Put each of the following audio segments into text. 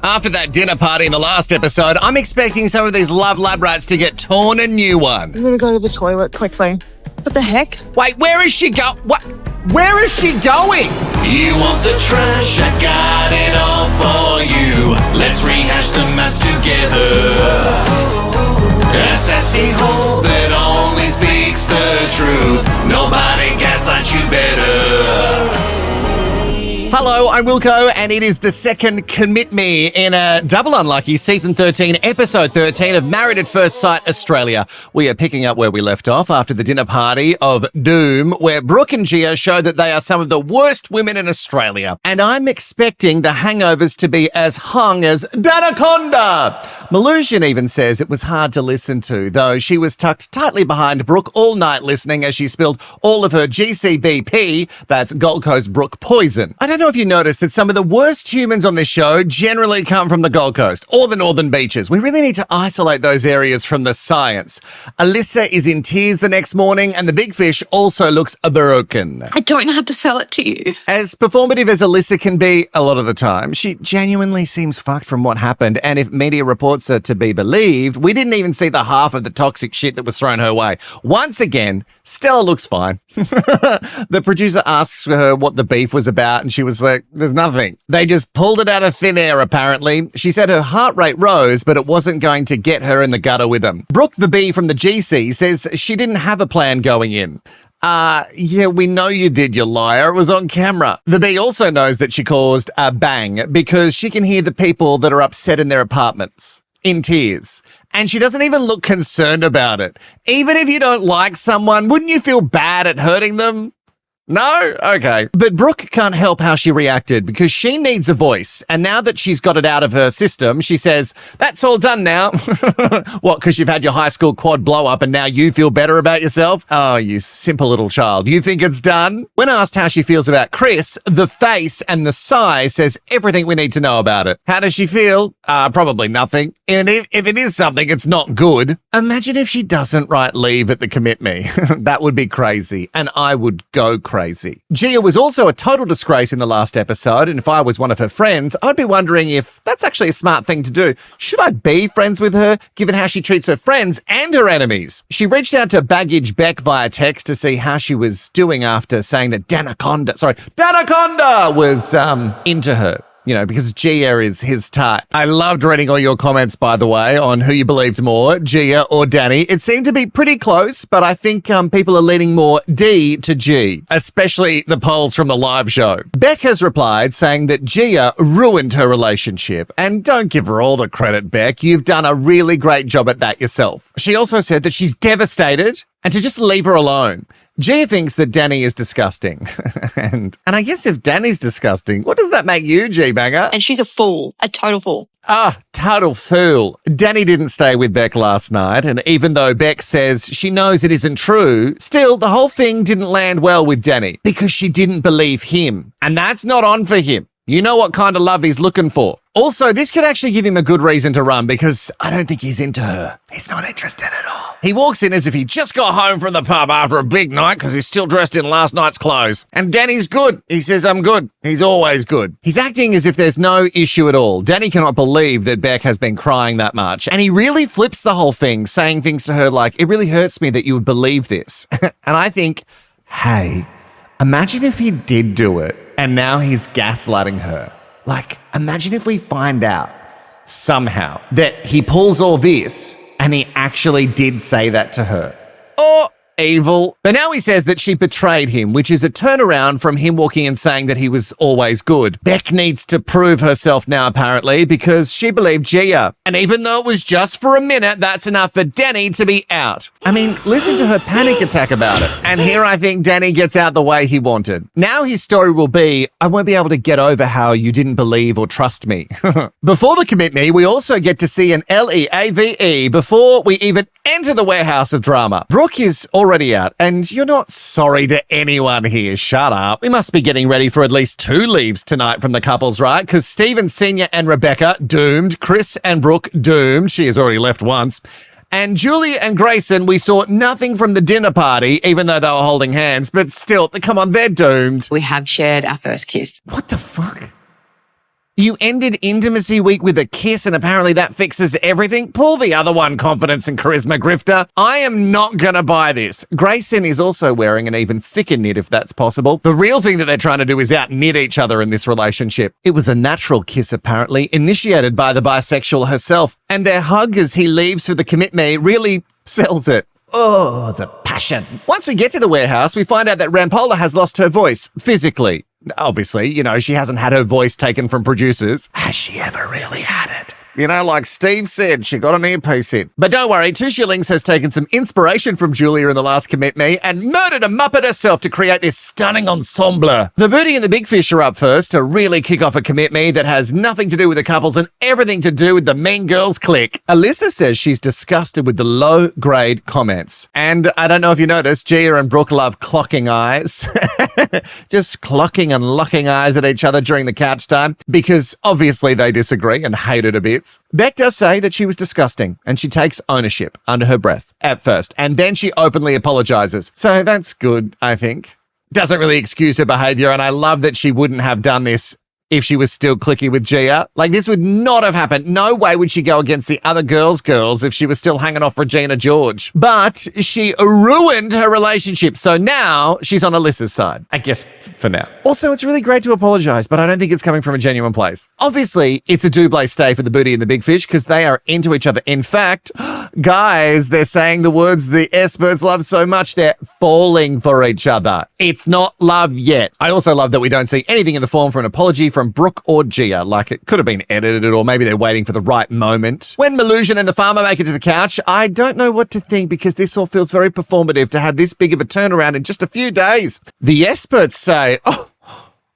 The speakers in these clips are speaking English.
After that dinner party in the last episode, I'm expecting some of these love lab rats to get torn a new one. I'm gonna go to the toilet quickly. What the heck? Wait, where is she What? Where is she going? You want the trash? I got it all for you. Let's rehash the mess together. A sassy hole that only speaks the truth. Nobody gaslights you better. Hello, I'm Wilko, and it is the second Commit Me in a double unlucky Season 13, Episode 13 of Married at First Sight Australia. We are picking up where we left off after the dinner party of doom, where Brooke and Gia show that they are some of the worst women in Australia. And I'm expecting the hangovers to be as hung as Danaconda. Malusian even says it was hard to listen to, though she was tucked tightly behind Brooke all night listening as she spilled all of her GCBP, that's Gold Coast Brooke poison. I don't know if you noticed that some of the worst humans on this show generally come from the Gold Coast or the Northern Beaches. We really need to isolate those areas from the science. Alyssa is in tears the next morning, and the big fish also looks broken. I don't know how to sell it to you. As performative as Alyssa can be a lot of the time, she genuinely seems fucked from what happened, and if media reports are to be believed, we didn't even see the half of the toxic shit that was thrown her way. Once again, Stella looks fine. The producer asks her what the beef was about, and she was like, there's nothing. They just pulled it out of thin air, apparently. She said her heart rate rose, but it wasn't going to get her in the gutter with them. Brooke, the bee from the GC, says she didn't have a plan going in. Yeah, we know you did, you liar. It was on camera. The bee also knows that she caused a bang because she can hear the people that are upset in their apartments in tears. And she doesn't even look concerned about it. Even if you don't like someone, wouldn't you feel bad at hurting them? No? Okay. But Brooke can't help how she reacted because she needs a voice. And now that she's got it out of her system, she says, that's all done now. What, because you've had your high school quad blow up and now you feel better about yourself? Oh, you simple little child. You think it's done? When asked how she feels about Chris, the face and the sigh says everything we need to know about it. How does she feel? Probably nothing. And if it is something, it's not good. Imagine if she doesn't write leave at the Commit Me. That would be crazy. And I would go crazy. Gia was also a total disgrace in the last episode, and if I was one of her friends, I'd be wondering if that's actually a smart thing to do. Should I be friends with her, given how she treats her friends and her enemies? She reached out to Baggage Beck via text to see how she was doing after saying that Danaconda was into her. You know, because Gia is his type. I loved reading all your comments, by the way, on who you believed more, Gia or Danny. It seemed to be pretty close, but I think people are leaning more D to G, especially the polls from the live show. Beck has replied saying that Gia ruined her relationship. And don't give her all the credit, Beck. You've done a really great job at that yourself. She also said that she's devastated and to just leave her alone. Gia thinks that Danny is disgusting. and I guess if Danny's disgusting, what does that make you, G-Banger? And she's a fool, a total fool. Total fool. Danny didn't stay with Beck last night, and even though Beck says she knows it isn't true, still, the whole thing didn't land well with Danny because she didn't believe him. And that's not on for him. You know what kind of love he's looking for. Also, this could actually give him a good reason to run because I don't think he's into her. He's not interested at all. He walks in as if he just got home from the pub after a big night because he's still dressed in last night's clothes. And Danny's good. He says, I'm good. He's always good. He's acting as if there's no issue at all. Danny cannot believe that Beck has been crying that much. And he really flips the whole thing, saying things to her like, it really hurts me that you would believe this. And I think, hey, imagine if he did do it and now he's gaslighting her. Like, imagine if we find out somehow that he pulls all this and he actually did say that to her. Oh, evil. But now he says that she betrayed him, which is a turnaround from him walking and saying that he was always good. Beck needs to prove herself now, apparently, because she believed Gia. And even though it was just for a minute, that's enough for Danny to be out. I mean, listen to her panic attack about it. And here I think Danny gets out the way he wanted. Now his story will be, I won't be able to get over how you didn't believe or trust me. Before the Commit Me, we also get to see an LEAVE before we even enter the warehouse of drama. Brooke is already out, and you're not sorry to anyone here. Shut up. We must be getting ready for at least 2 leaves tonight from the couples, right? Because Stephen Sr. and Rebecca, doomed. Chris and Brooke, doomed. She has already left once. And Julie and Grayson, we saw nothing from the dinner party, even though they were holding hands, but still, come on, they're doomed. We have shared our first kiss. What the fuck? You ended intimacy week with a kiss and apparently that fixes everything? Pull the other one, confidence and charisma grifter. I am not gonna buy this. Grayson is also wearing an even thicker knit if that's possible. The real thing that they're trying to do is out-knit each other in this relationship. It was a natural kiss apparently, initiated by the bisexual herself. And their hug as he leaves for the commit me really sells it. Oh, the passion. Once we get to the warehouse, we find out that Rampola has lost her voice, physically. Obviously, she hasn't had her voice taken from producers. Has she ever really had it? Like Steve said, she got an earpiece in. But don't worry, 2 Shillings has taken some inspiration from Julia in the last Commit Me and murdered a Muppet herself to create this stunning ensemble. The Booty and the Big Fish are up first to really kick off a Commit Me that has nothing to do with the couples and everything to do with the Mean Girls clique. Alyssa says she's disgusted with the low-grade comments. And I don't know if you noticed, Gia and Brooke love clocking eyes. Just clocking and locking eyes at each other during the couch time because obviously they disagree and hate it a bit. Beck does say that she was disgusting and she takes ownership under her breath at first and then she openly apologizes. So that's good, I think. Doesn't really excuse her behavior and I love that she wouldn't have done this if she was still clicky with Gia. Like, this would not have happened. No way would she go against the other girls' if she was still hanging off Regina George. But she ruined her relationship, so now she's on Alyssa's side. I guess for now. Also, it's really great to apologize, but I don't think it's coming from a genuine place. Obviously, it's a double stay for the Booty and the Big Fish because they are into each other. In fact, guys, they're saying the words the experts love so much, they're falling for each other. It's not love yet. I also love that we don't see anything in the form for an apology from Brooke or Gia, like it could have been edited or maybe they're waiting for the right moment. When Melusion and the farmer make it to the couch, I don't know what to think because this all feels very performative to have this big of a turnaround in just a few days. The experts say, oh,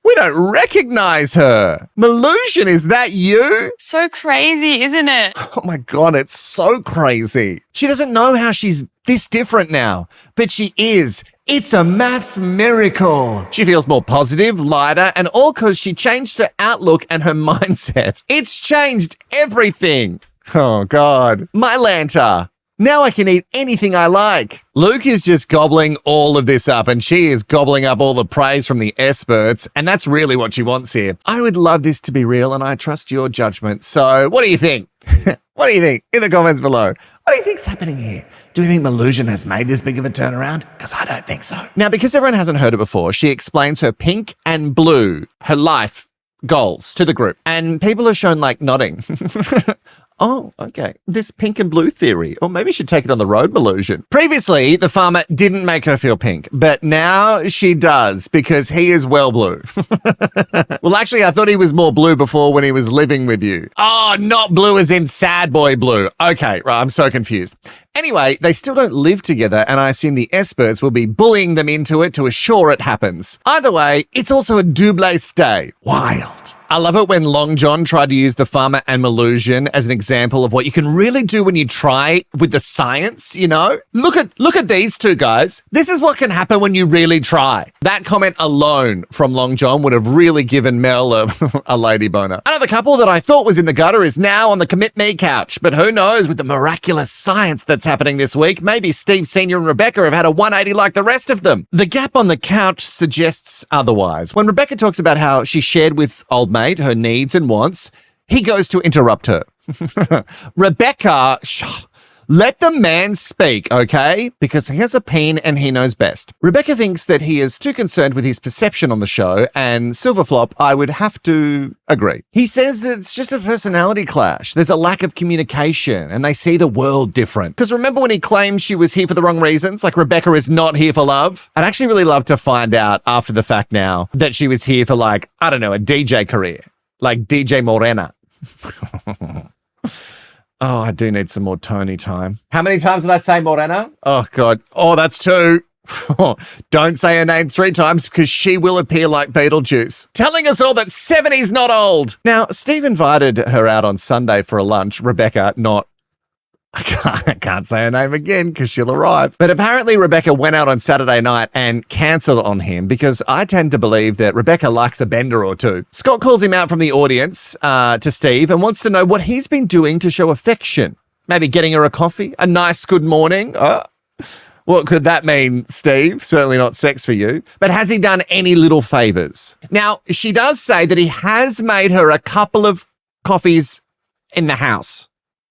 we don't recognize her. Melusion, is that you? So crazy, isn't it? Oh my God, it's so crazy. She doesn't know how she's this different now, but she is. It's a MAFS miracle. She feels more positive, lighter, and all because she changed her outlook and her mindset. It's changed everything. Oh God. My Lanta. Now I can eat anything I like. Luke is just gobbling all of this up and she is gobbling up all the praise from the experts, and that's really what she wants here. I would love this to be real and I trust your judgment. So what do you think? What do you think? In the comments below. What do you think's happening here? Do you think Melusion has made this big of a turnaround? Because I don't think so. Now, because everyone hasn't heard it before, she explains her pink and blue, her life goals to the group. And people are shown like nodding. Oh, okay. This pink and blue theory. Or maybe you should take it on the road, Melusion. Previously, the farmer didn't make her feel pink, but now she does because he is well blue. Well, actually, I thought he was more blue before when he was living with you. Oh, not blue as in sad boy blue. Okay, right, I'm so confused. Anyway, they still don't live together, and I assume the experts will be bullying them into it to assure it happens. Either way, it's also a double stay. Wild. I love it when Long John tried to use the farmer and Melusion as an example of what you can really do when you try with the science, Look at these two guys. This is what can happen when you really try. That comment alone from Long John would have really given Mel a lady boner. Another couple that I thought was in the gutter is now on the Commit Me couch, but who knows with the miraculous science that's happening this week, maybe Steve Snr and Rebecca have had a 180 like the rest of them. The gap on the couch suggests otherwise. When Rebecca talks about how she shared with old mate her needs and wants, he goes to interrupt her. Rebecca, let the man speak, okay? Because he has a peen and he knows best. Rebecca thinks that he is too concerned with his perception on the show, and Silverflop, I would have to agree. He says that it's just a personality clash. There's a lack of communication and they see the world different. Because remember when he claimed she was here for the wrong reasons? Like Rebecca is not here for love? I'd actually really love to find out after the fact now that she was here for a DJ career. Like DJ Morena. Oh, I do need some more Tony time. How many times did I say Morena? Oh, God. Oh, that's 2. Don't say her name 3 times because she will appear like Beetlejuice, telling us all that 70's not old. Now, Steve invited her out on Sunday for a lunch. Rebecca, I can't say her name again because she'll arrive. But apparently Rebecca went out on Saturday night and cancelled on him because I tend to believe that Rebecca likes a bender or two. Scott calls him out from the audience to Steve and wants to know what he's been doing to show affection. Maybe getting her a coffee, a nice good morning. What could that mean, Steve? Certainly not sex for you. But has he done any little favors? Now, she does say that he has made her a couple of coffees in the house.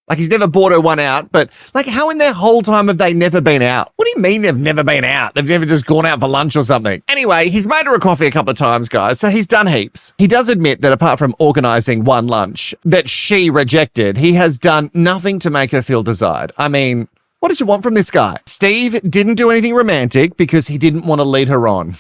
Like, he's never bought her one out, but like, how in their whole time have they never been out? What do you mean they've never been out? They've never just gone out for lunch or something. Anyway, he's made her a coffee a couple of times, guys, so he's done heaps. He does admit that apart from organising one lunch that she rejected, he has done nothing to make her feel desired. I mean, what did you want from this guy? Steve didn't do anything romantic because he didn't want to lead her on.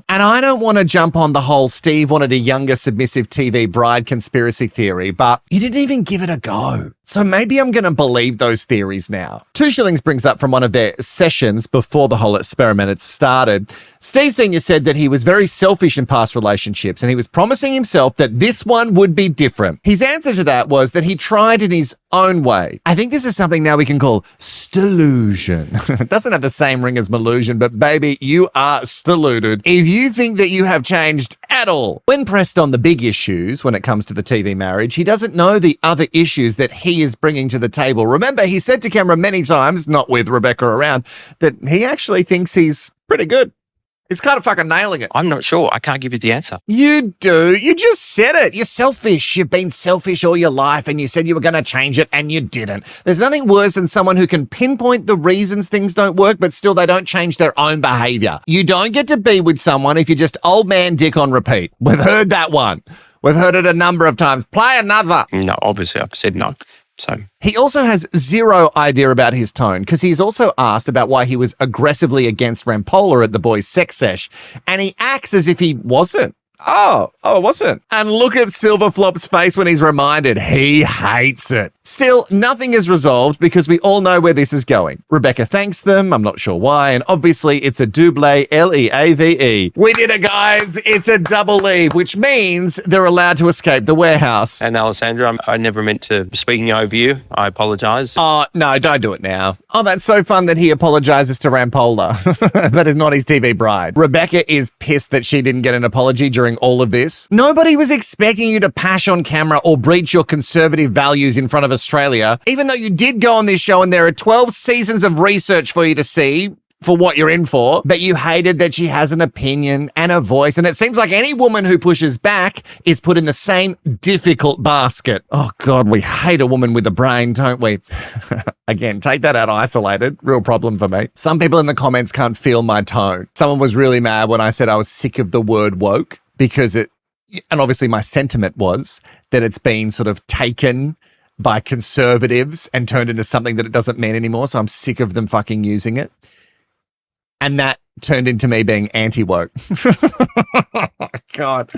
And I don't want to jump on the whole Steve wanted a younger submissive TV bride conspiracy theory, but he didn't even give it a go. So maybe I'm going to believe those theories now. 2 Shillings brings up from one of their sessions before the whole experiment had started. Steve Sr. said that he was very selfish in past relationships and he was promising himself that this one would be different. His answer to that was that he tried in his own way. I think this is something now we can call stellusion. It doesn't have the same ring as Malusion, but baby, you are stelluded if you think that you have changed at all. When pressed on the big issues when it comes to the TV marriage, he doesn't know the other issues that he is bringing to the table. Remember, he said to camera many times, not with Rebecca around, that he actually thinks he's pretty good. He's kind of fucking nailing it. I'm not sure. I can't give you the answer. You do. You just said it. You're selfish. You've been selfish all your life and you said you were going to change it and you didn't. There's nothing worse than someone who can pinpoint the reasons things don't work, but still they don't change their own behavior. You don't get to be with someone if you're just old man dick on repeat. We've heard that one. We've heard it a number of times. Play another. No, obviously I've said no. So he also has zero idea about his tone because he's also asked about why he was aggressively against Rampola at the boys' sex sesh, and he acts as if he wasn't. Oh, it wasn't. And look at Silverflop's face when he's reminded. He hates it. Still, nothing is resolved because we all know where this is going. Rebecca thanks them, I'm not sure why, and obviously it's a double Leave. We did it, guys. It's a double leave, which means they're allowed to escape the warehouse. And Alessandra, I never meant to speaking over you. I apologise. Oh, no, don't do it now. Oh, that's so fun that he apologises to Rampola, but is not his TV bride. Rebecca is pissed that she didn't get an apology during all of this. Nobody was expecting you to pash on camera or breach your conservative values in front of Australia, even though you did go on this show and there are 12 seasons of research for you to see for what you're in for, but you hated that she has an opinion and a voice, and it seems like any woman who pushes back is put in the same difficult basket. Oh God, we hate a woman with a brain, don't we? Again, take that out isolated. Real problem for me. Some people in the comments can't feel my tone. Someone was really mad when I said I was sick of the word woke because and obviously my sentiment was that it's been sort of taken by conservatives and turned into something that it doesn't mean anymore. So I'm sick of them fucking using it. And that turned into me being anti-woke. God.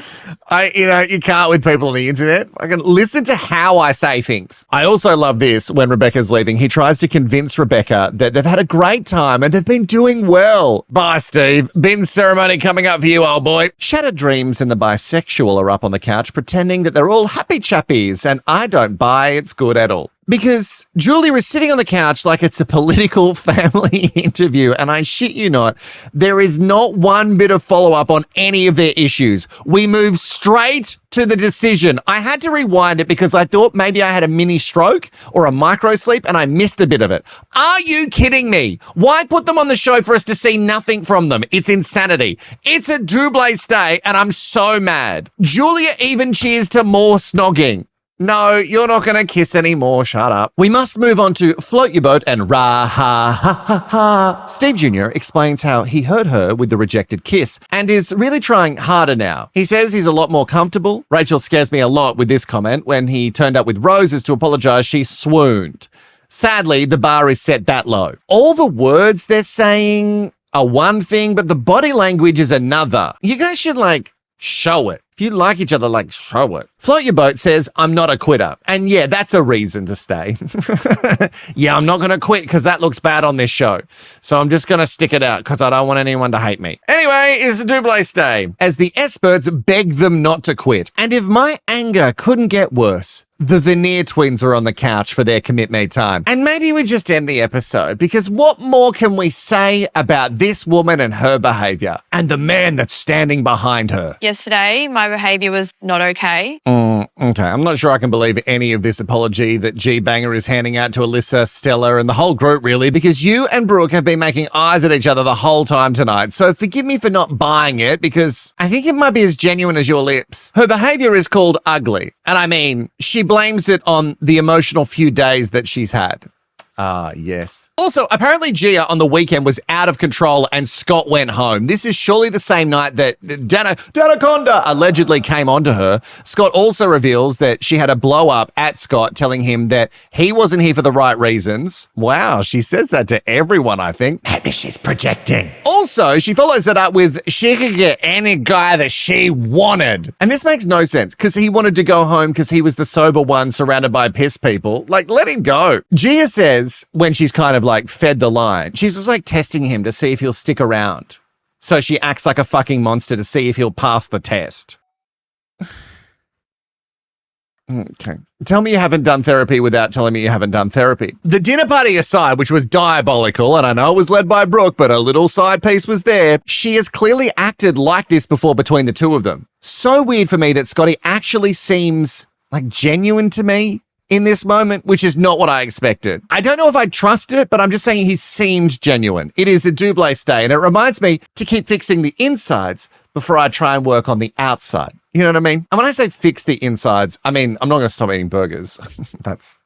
You can't with people on the internet. I can listen to how I say things. I also love this when Rebecca's leaving. He tries to convince Rebecca that they've had a great time and they've been doing well. Bye, Steve. Bin ceremony coming up for you, old boy. Shattered Dreams and the bisexual are up on the couch pretending that they're all happy chappies, and I don't buy it's good at all. Because Julia is sitting on the couch like it's a political family interview, and I shit you not, there is not one bit of follow-up on any of their issues. We move straight to the decision. I had to rewind it because I thought maybe I had a mini stroke or a micro sleep and I missed a bit of it. Are you kidding me? Why put them on the show for us to see nothing from them? It's insanity. It's a double stay and I'm so mad. Julia even cheers to more snogging. No, you're not going to kiss anymore. Shut up. We must move on to Float Your Boat and Rah-ha-ha-ha-ha. Steve Jr. explains how he hurt her with the rejected kiss and is really trying harder now. He says he's a lot more comfortable. Rachel scares me a lot with this comment. When he turned up with roses to apologise, she swooned. Sadly, the bar is set that low. All the words they're saying are one thing, but the body language is another. You guys should, show it. If you like each other, show it. Float Your Boat says, I'm not a quitter. And yeah, that's a reason to stay. Yeah, I'm not going to quit because that looks bad on this show. So I'm just going to stick it out because I don't want anyone to hate me. Anyway, it's a double stay as the experts beg them not to quit. And if my anger couldn't get worse, the Veneer twins are on the couch for their commit me time. And maybe we just end the episode, because what more can we say about this woman and her behavior and the man that's standing behind her? Yesterday, my behaviour was not okay. Okay, I'm not sure I can believe any of this apology that G-Banger is handing out to Alyssa, Stella, and the whole group, really, because you and Brooke have been making eyes at each other the whole time tonight. So forgive me for not buying it, because I think it might be as genuine as your lips. Her behavior is called ugly. And I mean, she blames it on the emotional few days that she's had. Ah, yes. Also, apparently Gia on the weekend was out of control and Scott went home. This is surely the same night that Danaconda allegedly came onto her. Scott also reveals that she had a blow up at Scott, telling him that he wasn't here for the right reasons. Wow, she says that to everyone, I think. Maybe she's projecting. Also, she follows that up with she could get any guy that she wanted. And this makes no sense, because he wanted to go home because he was the sober one surrounded by piss people. Like, let him go. Gia says, when she's kind of like fed the line, she's just like testing him to see if he'll stick around. So she acts like a fucking monster to see if he'll pass the test. Okay. Tell me you haven't done therapy without telling me you haven't done therapy. The dinner party aside, which was diabolical, and I know it was led by Brooke, but a little side piece was there. She has clearly acted like this before between the two of them. So weird for me that Scotty actually seems like genuine to me in this moment, which is not what I expected. I don't know if I trust it, but I'm just saying he seemed genuine. It is a double stay, and it reminds me to keep fixing the insides before I try and work on the outside. You know what I mean? And when I say fix the insides, I mean, I'm not going to stop eating burgers. That's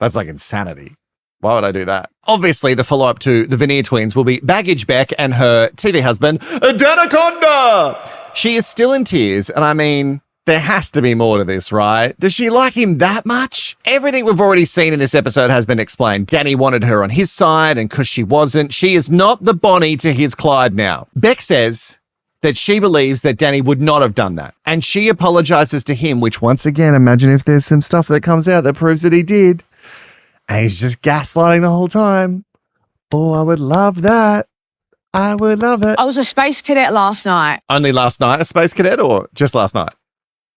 like insanity. Why would I do that? Obviously, the follow-up to the Veneer twins will be Baggage Beck and her TV husband, Danaconda. She is still in tears, and I mean, there has to be more to this, right? Does she like him that much? Everything we've already seen in this episode has been explained. Danny wanted her on his side, and because she wasn't, she is not the Bonnie to his Clyde now. Beck says that she believes that Danny would not have done that, and she apologizes to him, which once again, imagine if there's some stuff that comes out that proves that he did, and he's just gaslighting the whole time. Oh, I would love that. I would love it. I was a space cadet last night. Only last night, a space cadet, or just last night?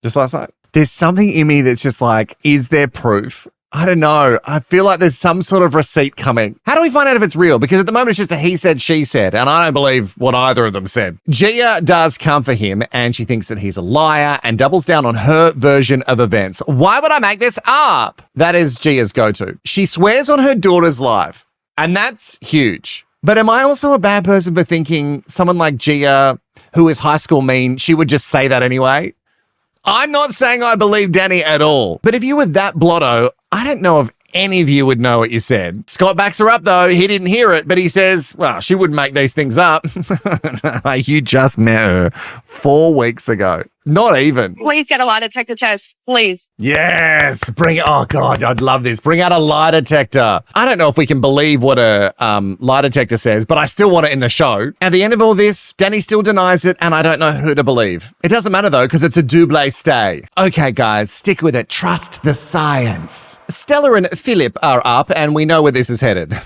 Just last night. There's something in me that's just like, is there proof? I don't know. I feel like there's some sort of receipt coming. How do we find out if it's real? Because at the moment it's just a he said, she said, and I don't believe what either of them said. Gia does come for him, and she thinks that he's a liar and doubles down on her version of events. Why would I make this up? That is Gia's go-to. She swears on her daughter's life, and that's huge. But am I also a bad person for thinking someone like Gia, who is high school mean, she would just say that anyway? I'm not saying I believe Danny at all, but if you were that blotto, I don't know if any of you would know what you said. Scott backs her up, though. He didn't hear it, but he says, well, she wouldn't make these things up. You just met her 4 weeks ago. Not even. Please get a lie detector test, please. Yes. Oh God, I'd love this. Bring out a lie detector. I don't know if we can believe what a lie detector says, but I still want it in the show. At the end of all this, Danny still denies it, and I don't know who to believe. It doesn't matter though, because it's a double stay. Okay, guys, stick with it. Trust the science. Stella and Filip are up, and we know where this is headed.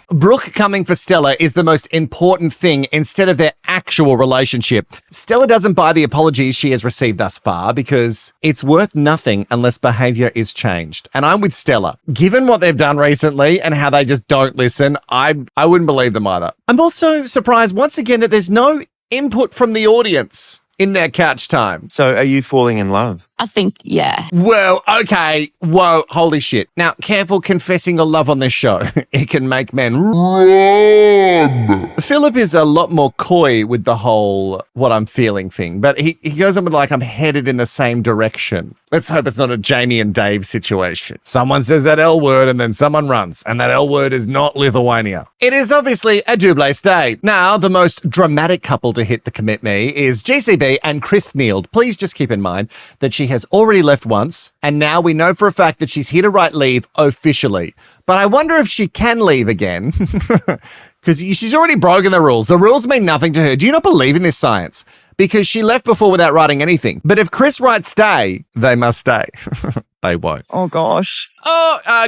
Brooke coming for Stella is the most important thing instead of their actual relationship. Stella doesn't buy the apologies she has received thus far because it's worth nothing unless behavior is changed. And I'm with Stella. Given what they've done recently and how they just don't listen, I wouldn't believe them either. I'm also surprised once again that there's no input from the audience in their couch time. So are you falling in love? I think, yeah. Well, okay. Whoa, holy shit. Now, careful confessing your love on this show. It can make men run. Filip is a lot more coy with the whole what I'm feeling thing, but he goes on with like, I'm headed in the same direction. Let's hope it's not a Jamie and Dave situation. Someone says that L word and then someone runs, and that L word is not Lithuania. It is obviously a double stay. Now, the most dramatic couple to hit the commit me is GCB and Chris Neild. Please just keep in mind that she has already left once, and now we know for a fact that she's here to write leave officially. But I wonder if she can leave again, because she's already broken the rules. The rules mean nothing to her. Do you not believe in this science? because she left before without writing anything. But if Chris writes stay, they must stay. They won't. Oh, gosh.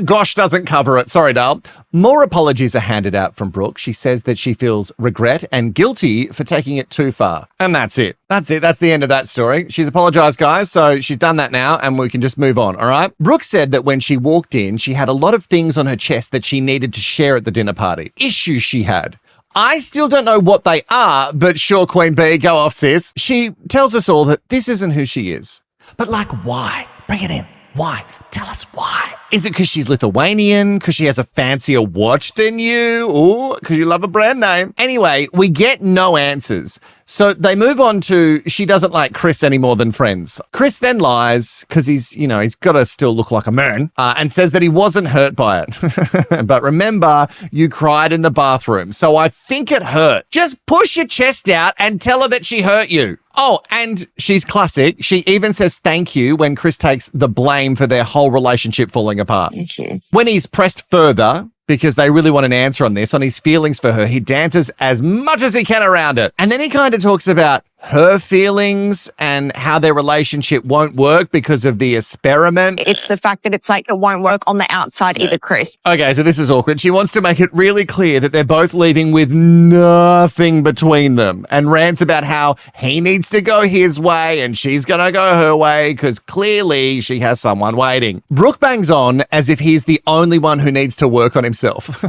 Gosh doesn't cover it. Sorry, Dale. More apologies are handed out from Brooke. She says that she feels regret and guilty for taking it too far. And that's it. That's it. That's the end of that story. She's apologized, guys. So she's done that now and we can just move on. All right. Brooke said that when she walked in, she had a lot of things on her chest that she needed to share at the dinner party. Issues she had. I still don't know what they are, but sure, Queen Bee, go off, sis. She tells us all that this isn't who she is. But like, why? Bring it in. Why? Tell us why. Is it because she's Lithuanian? Because she has a fancier watch than you? Or because you love a brand name? Anyway, we get no answers. So they move on to she doesn't like Chris any more than friends. Chris then lies because he's got to still look like a man and says that he wasn't hurt by it. But remember, you cried in the bathroom. So I think it hurt. Just push your chest out and tell her that she hurt you. Oh, and she's classic. She even says thank you when Chris takes the blame for their whole relationship falling apart. Thank you. When he's pressed further, because they really want an answer on this, on his feelings for her, he dances as much as he can around it. And then he kind of talks about her feelings and how their relationship won't work because of the experiment. It's the fact that it's like it won't work on the outside either, Chris. Okay, so this is awkward. She wants to make it really clear that they're both leaving with nothing between them and rants about how he needs to go his way and she's going to go her way because clearly she has someone waiting. Brooke bangs on as if he's the only one who needs to work on himself.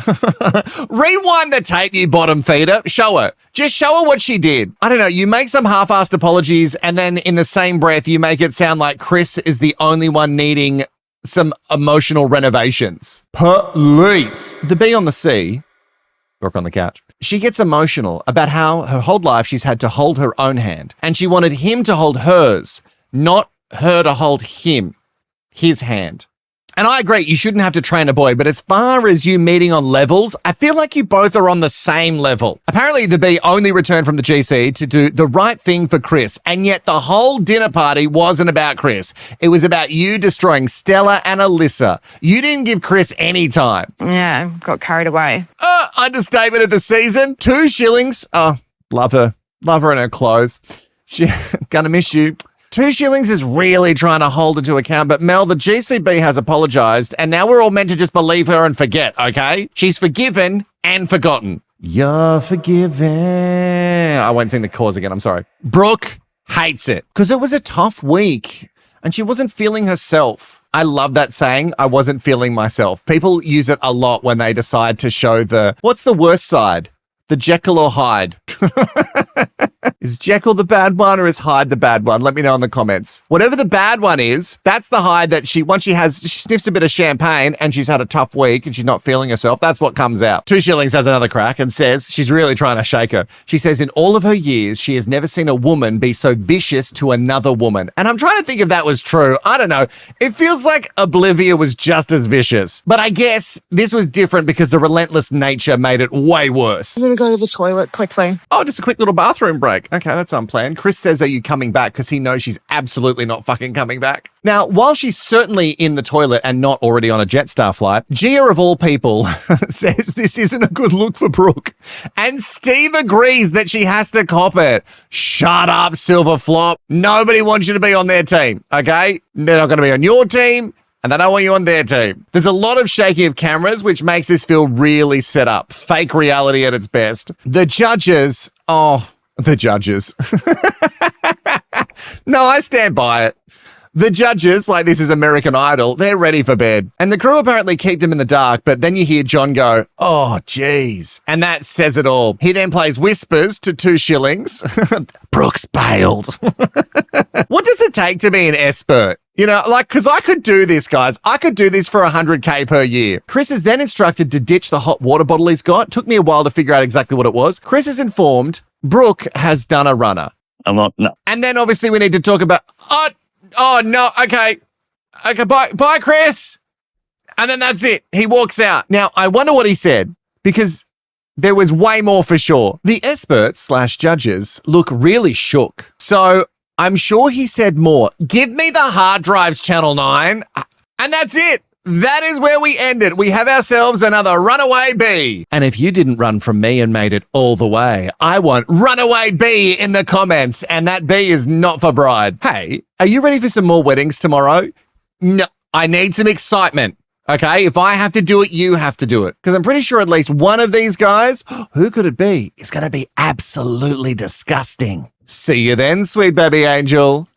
Rewind the tape, you bottom feeder. Show her. Just show her what she did. I don't know. You make some half-assed apologies and then in the same breath, you make it sound like Chris is the only one needing some emotional renovations. Police. The bee on the sea, Brooke on the couch, she gets emotional about how her whole life she's had to hold her own hand and she wanted him to hold hers, not her to hold him, his hand. And I agree, you shouldn't have to train a boy, but as far as you meeting on levels, I feel like you both are on the same level. Apparently, the bee only returned from the GC to do the right thing for Chris, and yet the whole dinner party wasn't about Chris. It was about you destroying Stella and Alyssa. You didn't give Chris any time. Yeah, got carried away. Understatement of the season, 2 shillings. Oh, love her. Love her in her clothes. She gonna miss you. 2 shillings is really trying to hold her to account, but Mel, the GCB has apologized, and now we're all meant to just believe her and forget, okay? She's forgiven and forgotten. You're forgiven. I won't sing the chorus again, I'm sorry. Brooke hates it because it was a tough week and she wasn't feeling herself. I love that saying, I wasn't feeling myself. People use it a lot when they decide to show what's the worst side? The Jekyll or Hyde? Is Jekyll the bad one or is Hyde the bad one? Let me know in the comments. Whatever the bad one is, that's the Hyde that she sniffs a bit of champagne and she's had a tough week and she's not feeling herself. That's what comes out. 2 shillings has another crack and says she's really trying to shake her. She says in all of her years, she has never seen a woman be so vicious to another woman. And I'm trying to think if that was true. I don't know. It feels like Oblivia was just as vicious. But I guess this was different because the relentless nature made it way worse. I'm going to go to the toilet quickly. Oh, just a quick little bathroom break. Okay, that's unplanned. Chris says, are you coming back? Because he knows she's absolutely not fucking coming back. Now, while she's certainly in the toilet and not already on a Jetstar flight, Gia, of all people, says this isn't a good look for Brooke. And Steve agrees that she has to cop it. Shut up, Silver Flop. Nobody wants you to be on their team, okay? They're not going to be on your team. And they don't want you on their team. There's a lot of shaking of cameras, which makes this feel really set up. Fake reality at its best. The judges. No, I stand by it. The judges, like this is American Idol, they're ready for bed. And the crew apparently keep them in the dark, but then you hear John go, oh, geez. And that says it all. He then plays Whispers to 2 shillings. Brooke's bailed. What does it take to be an expert? You know, because I could do this, guys. I could do this for $100K per year. Chris is then instructed to ditch the hot water bottle he's got. Took me a while to figure out exactly what it was. Chris is informed Brooke has done a runner. I'm not, no. And then obviously we need to talk about, oh no, okay, bye, Chris. And then that's it. He walks out. Now, I wonder what he said because there was way more for sure. The experts/judges look really shook. So I'm sure he said more. Give me the hard drives, Channel 9. And that's it. that is where we end it. We have ourselves another runaway B. And if you didn't run from me and made it all the way, I want runaway B in the comments. And that B is not for bride. Hey, are you ready for some more weddings tomorrow? No, I need some excitement. Okay, if I have to do it, you have to do it. Because I'm pretty sure at least one of these guys, who could it be, is going to be absolutely disgusting. See you then, sweet baby angel.